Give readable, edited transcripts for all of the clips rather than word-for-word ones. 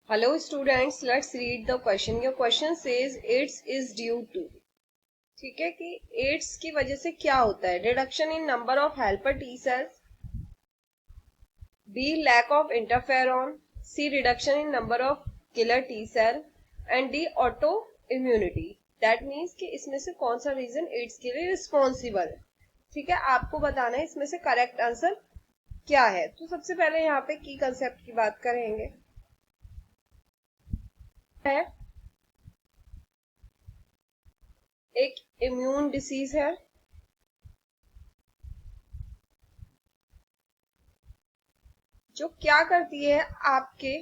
Hello students, let's read the question. Your question says AIDS is due to. ठीक है कि ads की वजह से क्या होता है? Reduction in number of helper T cells, B lack of interferon, C reduction in number of killer T cell and D auto immunity. That means कि इसमें से कौन सा रीजन एड्स के लिए रिस्पॉन्सिबल है. ठीक है, आपको बताना है इसमें से करेक्ट आंसर क्या है. तो सबसे पहले यहाँ पे की कंसेप्ट की बात करेंगे. है एक इम्यून डिसीज है जो क्या करती है, आपके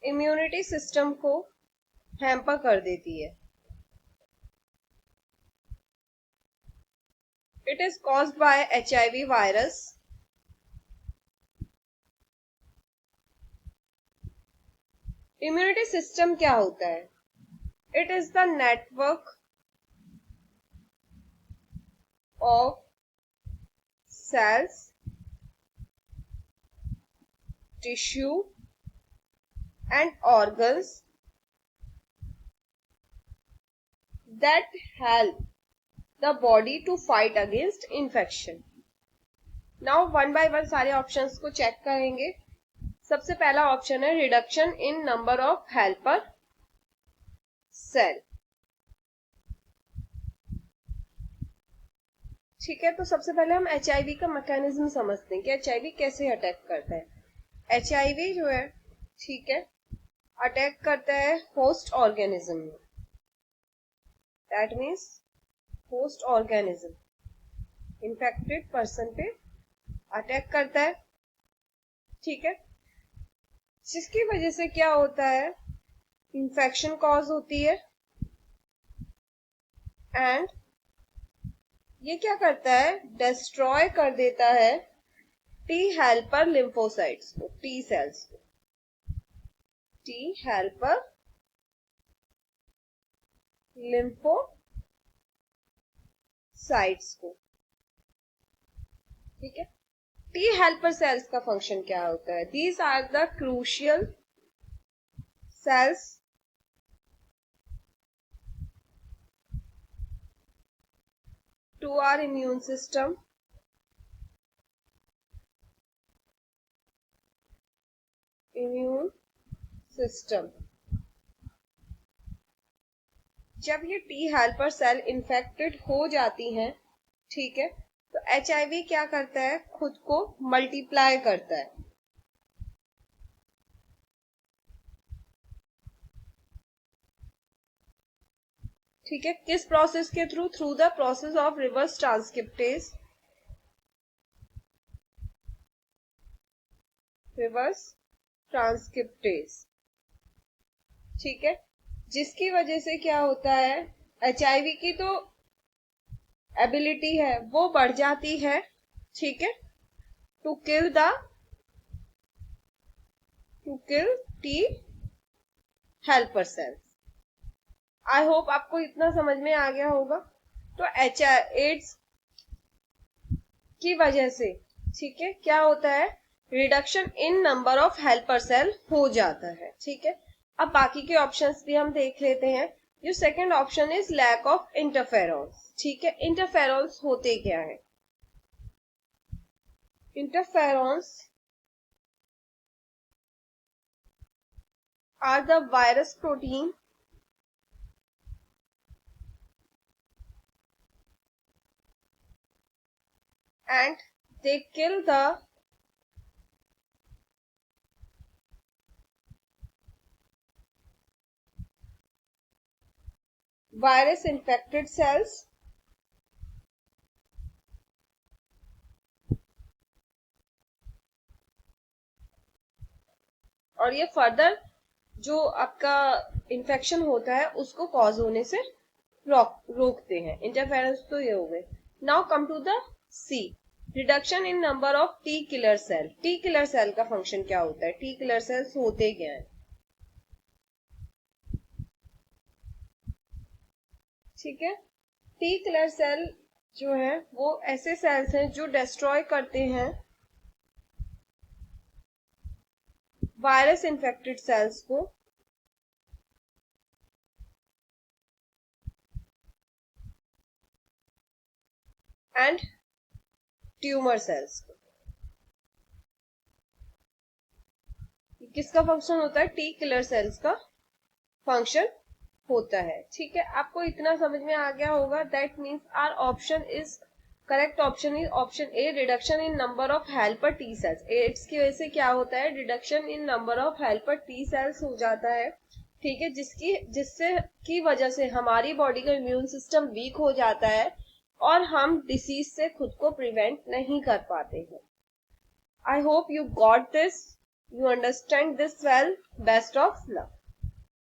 इम्यूनिटी सिस्टम को हैम्पर कर देती है. It is caused by HIV virus. Immunity system क्या होता है? It is the network of cells, tissue and organs that help the body to fight against infection. Now one by one सारे options को check करेंगे. सबसे पहला option है reduction in number of helper cell. ठीक है, तो सबसे पहले हम HIV का मैकेनिज्म समझते हैं कि HIV कैसे अटैक करता है. HIV जो है, ठीक है, अटैक करता है होस्ट ऑर्गेनिज्म में. That means host organism infected person पे अटैक करता है. ठीक है, जिसकी वजह से क्या होता है, इन्फेक्शन कॉज होती है एंड ये क्या करता है, डिस्ट्रॉय कर देता है टी हेल्पर लिम्फोसाइट्स को, टी सेल्स को, टी हेल्पर लिम्फोसाइट्स को. ठीक है, टी हेल्पर सेल्स का फंक्शन क्या होता है? These are the crucial cells to our immune system. Immune system जब ये टी हेल्पर सेल इन्फेक्टेड हो जाती हैं, ठीक है, तो HIV क्या करता है, खुद को मल्टीप्लाई करता है. ठीक है, किस प्रोसेस के through? Through the process of reverse transcriptase. Reverse transcriptase. ठीक है, जिसकी वजह से क्या होता है, HIV की तो एबिलिटी है वो बढ़ जाती है. ठीक है, to kill T helper cells. I hope आपको इतना समझ में आ गया होगा. तो एड्स की वजह से, ठीक है, क्या होता है, reduction in number of helper cell हो जाता है. ठीक है, अब बाकी के ऑप्शंस भी हम देख लेते हैं. जो second option is lack of interferons. ठीक है, इंटरफेरॉन्स होते क्या है? Interferons are the virus protein and they kill the virus infected cells और ये फर्दर जो आपका इन्फेक्शन होता है उसको कॉज होने से रोकते हैं. इंटरफेरेंस तो ये हो गए. Now come to the C, reduction in number of T killer cell. T killer cell का फंक्शन क्या होता है? टी किलर सेल्स होते क्या है? ठीक है, टी किलर सेल जो है वो ऐसे सेल्स हैं जो डिस्ट्रॉय करते हैं वायरस इन्फेक्टेड सेल्स को एंड ट्यूमर सेल्स को। किसका फंक्शन होता है? टी किलर सेल्स का फंक्शन होता है। ठीक है, आपको इतना समझ में आ गया होगा। That means our option is correct option is option A, reduction in number of helper T cells. AIDS की वजह से क्या होता है? Reduction in number of helper T cells हो जाता है। ठीक है, जिससे की वजह से हमारी बॉडी का इम्यून सिस्टम वीक हो जाता है और हम डिसीज से खुद को प्रिवेंट नहीं कर पाते हैं। I hope you got this. You understand this well. Best of luck.